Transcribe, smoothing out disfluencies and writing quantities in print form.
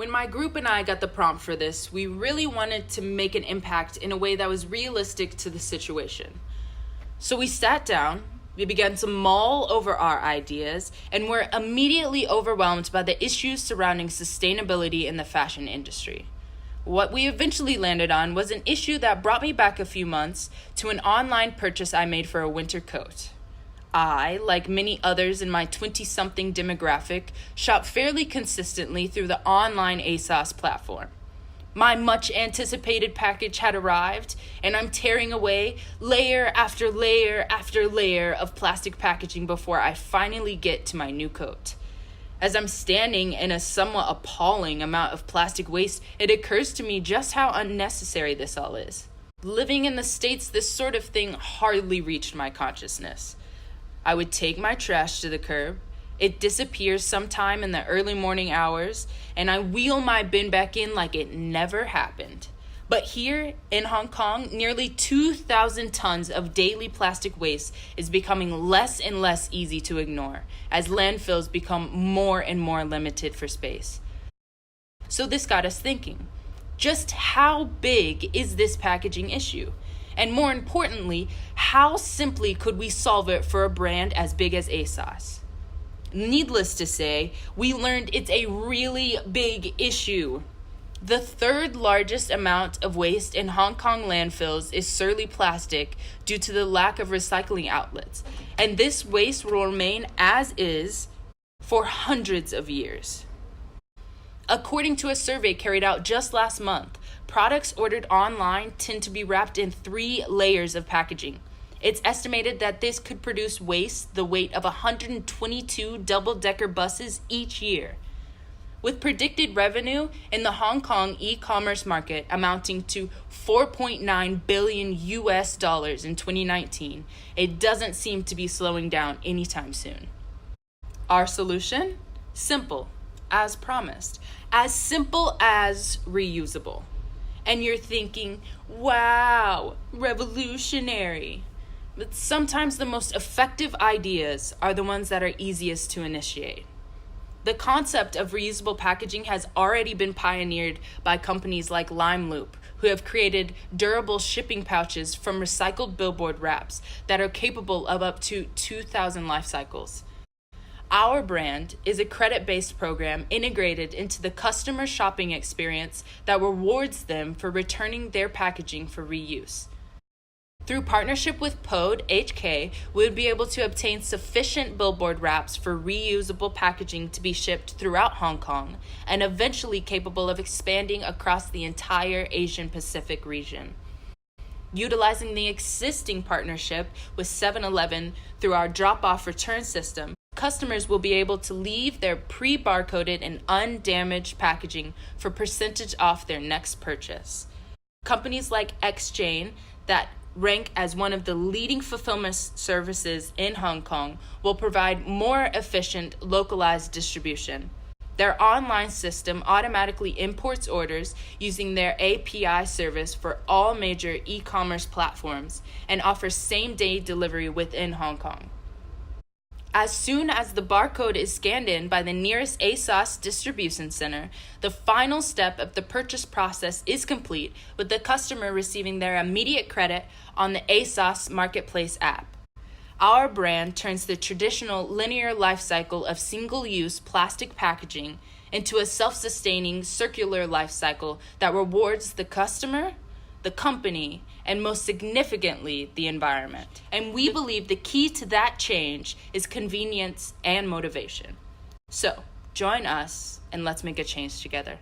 When my group and I got the prompt for this, we really wanted to make an impact in a way that was realistic to the situation. So we sat down, we began to mull over our ideas, and were immediately overwhelmed by the issues surrounding sustainability in the fashion industry. What we eventually landed on was an issue that brought me back a few months to an online purchase I made for a winter coat. I, like many others in my 20-something demographic, shop fairly consistently through the online ASOS platform. My much-anticipated package had arrived, and I'm tearing away layer after layer after layer of plastic packaging before I finally get to my new coat. As I'm standing in a somewhat appalling amount of plastic waste, it occurs to me just how unnecessary this all is. Living in the States, this sort of thing hardly reached my consciousness. I would take my trash to the curb, it disappears sometime in the early morning hours, and I wheel my bin back in like it never happened. But here in Hong Kong, nearly 2,000 tons of daily plastic waste is becoming less and less easy to ignore as landfills become more and more limited for space. So this got us thinking, just how big is this packaging issue? And more importantly, how simply could we solve it for a brand as big as ASOS? Needless to say, we learned it's a really big issue. The third largest amount of waste in Hong Kong landfills is surly plastic due to the lack of recycling outlets, and this waste will remain as is for hundreds of years. According to a survey carried out just last month, products ordered online tend to be wrapped in 3 layers of packaging. It's estimated that this could produce waste the weight of 122 double-decker buses each year. With predicted revenue in the Hong Kong e-commerce market amounting to $4.9 billion in 2019, it doesn't seem to be slowing down anytime soon. Our solution? Simple, as promised. As simple as reusable. And you're thinking, wow, revolutionary. But sometimes the most effective ideas are the ones that are easiest to initiate. The concept of reusable packaging has already been pioneered by companies like Limeloop, who have created durable shipping pouches from recycled billboard wraps that are capable of up to 2,000 life cycles. Our brand is a credit-based program integrated into the customer shopping experience that rewards them for returning their packaging for reuse. Through partnership with Pode HK, we would be able to obtain sufficient billboard wraps for reusable packaging to be shipped throughout Hong Kong and eventually capable of expanding across the entire Asian Pacific region. Utilizing the existing partnership with 7-Eleven through our drop-off return system, customers will be able to leave their pre-barcoded and undamaged packaging for percentage off their next purchase. Companies like XChain, that rank as one of the leading fulfillment services in Hong Kong, will provide more efficient localized distribution. Their online system automatically imports orders using their API service for all major e-commerce platforms and offers same-day delivery within Hong Kong. As soon as the barcode is scanned in by the nearest ASOS distribution center, the final step of the purchase process is complete, with the customer receiving their immediate credit on the ASOS Marketplace app. Our brand turns the traditional linear life cycle of single-use plastic packaging into a self-sustaining circular life cycle that rewards the customer, the company, and most significantly, the environment. And we believe the key to that change is convenience and motivation. So, join us and let's make a change together.